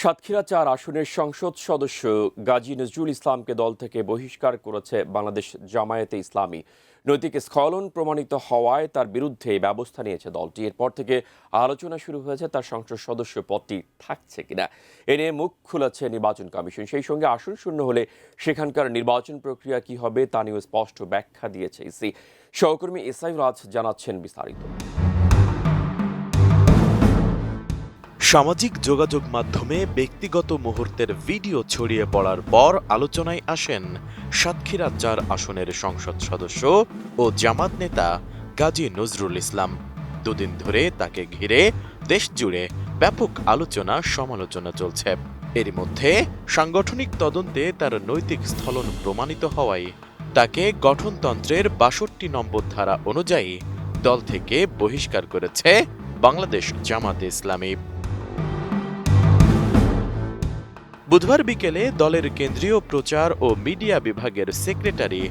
সাতক্ষীরা ৪ আসনের সংসদ সদস্য গাজী নজরুল ইসলামকে দল থেকে বহিষ্কার করেছে বাংলাদেশ জামায়াতে ইসলামী। নৈতিক স্খলন প্রমাণিত হওয়ায় তার বিরুদ্ধে ব্যবস্থা নিয়েছে দলটি। এরপর থেকে আলোচনা শুরু হয়েছে তার সংসদ সদস্য পদটি থাকছে কিনা। এ নিয়ে মুখ খুলেছে নির্বাচন কমিশন। সেই সঙ্গে আসন শূন্য হলে সেখানকার নির্বাচন প্রক্রিয়া কি হবে তা নিয়েও স্পষ্ট ব্যাখ্যা দিয়েছে ইসি। সহকর্মী এসআই রাজ জানাচ্ছেন বিস্তারিত। সামাজিক যোগাযোগ মাধ্যমে ব্যক্তিগত মুহূর্তের ভিডিও ছড়িয়ে পড়ার পর আলোচনায় আসেন সাতক্ষীরা ৪ আসনের সংসদ সদস্য ও জামাত নেতা গাজী নজরুল ইসলাম। দুদিন ধরে তাকে ঘিরে দেশ জুড়ে ব্যাপক আলোচনা সমালোচনা চলছে। এরই মধ্যে সাংগঠনিক তদন্তে তার নৈতিক স্খলন প্রমাণিত হওয়ায় তাকে গঠনতন্ত্রের ৬২ নম্বর ধারা অনুযায়ী দল থেকে বহিষ্কার করেছে বাংলাদেশ জামাতে ইসলামী। বুধবার বিকেলে দলের কেন্দ্রীয় প্রচার ও মিডিয়া বিভাগের সেক্রেটারি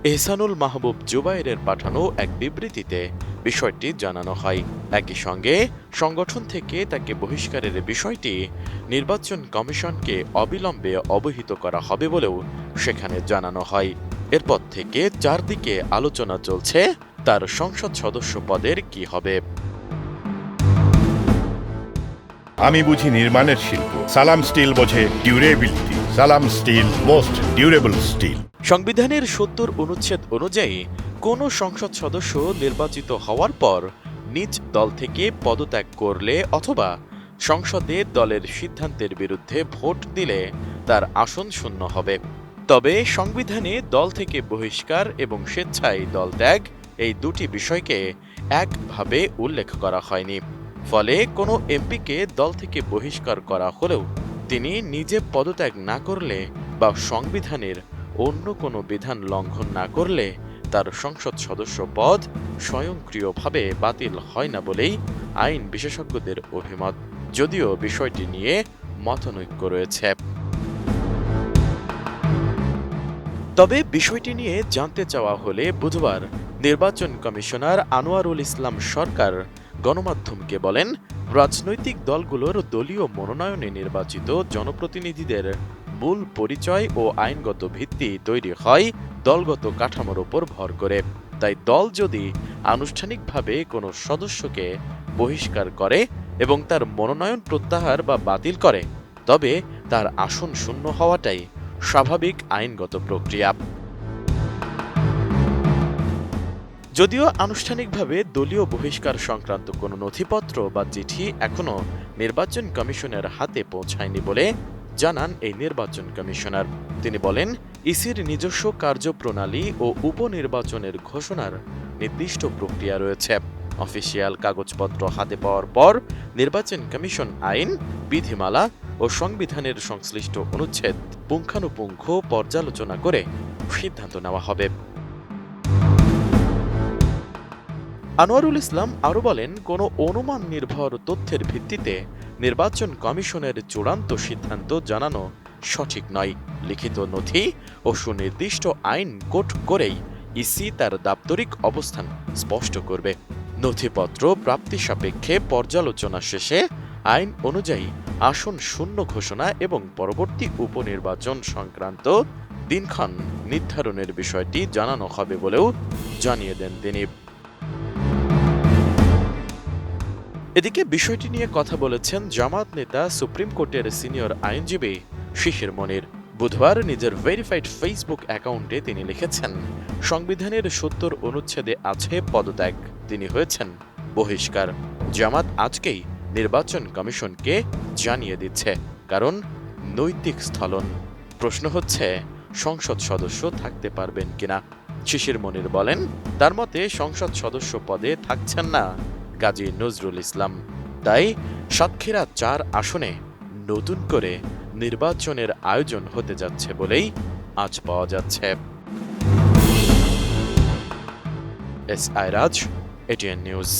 এহসানুল মাহবুব জুবায়েরের পাঠানো এক বিবৃতিতে বিষয়টি জানানো হয়। একই সঙ্গে সংগঠন থেকে তাকে বহিষ্কারের বিষয়টি নির্বাচন কমিশনকে অবিলম্বে অবহিত করা হবে বলেও সেখানে জানানো হয়। এরপর থেকে চারদিকে আলোচনা চলছে তার সংসদ সদস্য পদের কি হবে। আমি বুঝি নির্মাণের শিল্প, সালাম স্টিল বোঝে ডিউরেবিলিটি। সালাম স্টিল, মোস্ট ডিউরেবল স্টিল। সংবিধানের ৭০ অনুচ্ছেদ অনুযায়ী কোনো সংসদ সদস্য নির্বাচিত হওয়ার পর নিজ দল থেকে পদত্যাগ করলে অথবা সংসদে দলের সিদ্ধান্তের বিরুদ্ধে ভোট দিলে তার আসন শূন্য হবে। তবে সংবিধানে দল থেকে বহিষ্কার এবং স্বেচ্ছায় দল ত্যাগ এই দুটি বিষয়কে একভাবে উল্লেখ করা হয়নি। ফলে কোনো এমপিকে দল থেকে বহিষ্কার করা হলেও তিনি নিজে পদত্যাগ না করলে বা সংবিধানের অন্য কোনো বিধান লঙ্ঘন না করলে তার সংসদ সদস্য পদ স্বয়ংক্রিয়ভাবে বাতিল হয় না বলেই আইন বিশেষজ্ঞদের অভিমত। যদিও বিষয়টি নিয়ে মতানৈক্য রয়েছে। তবে বিষয়টি নিয়ে জানতে চাওয়া হলে বুধবার নির্বাচন কমিশনার আনোয়ারুল ইসলাম সরকার গণমাধ্যমকে বলেন, রাজনৈতিক দলগুলোর দলীয় মনোনয়নে নির্বাচিত জনপ্রতিনিধিদের মূল পরিচয় ও আইনগত ভিত্তি তৈরি হয় দলগত কাঠামোর ওপর ভর করে। তাই দল যদি আনুষ্ঠানিকভাবে কোনো সদস্যকে বহিষ্কার করে এবং তার মনোনয়ন প্রত্যাহার বা বাতিল করে, তবে তার আসন শূন্য হওয়াটাই স্বাভাবিক আইনগত প্রক্রিয়া। যদিও আনুষ্ঠানিকভাবে দলীয় বহিষ্কার সংক্রান্ত কোনো নথিপত্র বা চিঠি এখনো নির্বাচন কমিশনের হাতে পৌঁছায়নি বলে জানান এই নির্বাচন কমিশনার। তিনি বলেন, ইসির নিজস্ব কার্যপ্রণালী ও উপনির্বাচনের ঘোষণার নির্দিষ্ট প্রক্রিয়া রয়েছে। অফিসিয়াল কাগজপত্র হাতে পাওয়ার পর নির্বাচন কমিশন আইন, বিধিমালা ও সংবিধানের সংশ্লিষ্ট অনুচ্ছেদ পুঙ্খানুপুঙ্খ পর্যালোচনা করে সিদ্ধান্ত নেওয়া হবে। আনোয়ারুল ইসলাম আরও বলেন, কোনো অনুমান নির্ভর তথ্যের ভিত্তিতে নির্বাচন কমিশনের চূড়ান্ত সিদ্ধান্ত জানানো সঠিক নয়। লিখিত নথি ও সুনির্দিষ্ট আইন কোট করেই ইসি তার দাপ্তরিক অবস্থান স্পষ্ট করবে। নথিপত্র প্রাপ্তি সাপেক্ষে পর্যালোচনা শেষে আইন অনুযায়ী আসন শূন্য ঘোষণা এবং পরবর্তী উপনির্বাচন সংক্রান্ত দিনক্ষণ নির্ধারণের বিষয়টি জানানো হবে বলেও জানিয়ে দেন তিনি। এদিকে বিষয়টি নিয়ে কথা বলেছেন জামাত নেতা সুপ্রিম কোর্টের সিনিয়র আইনজীবী শিশির মনির। বুধবার নিজের ভেরিফাইড ফেসবুক অ্যাকাউন্টে তিনি লিখেছেন, সংবিধানের ৭০ অনুচ্ছেদে আছে পদত্যাগ, তিনি হয়েছেন বহিষ্কার। জামাত আজকেই নির্বাচন কমিশনকে জানিয়ে দিচ্ছে, কারণ নৈতিক স্খলন। প্রশ্ন হচ্ছে, সংসদ সদস্য থাকতে পারবেন কিনা। শিশির মনির বলেন, তার মতে সংসদ সদস্য পদে থাকছেন না গাজী নজরুল ইসলাম। তাই সাতক্ষীরা ৪ আসনে নতুন করে নির্বাচনের আয়োজন হতে যাচ্ছে বলেই আজ পাওয়া যাচ্ছে। এসআই রাজ, এটিএন নিউজ।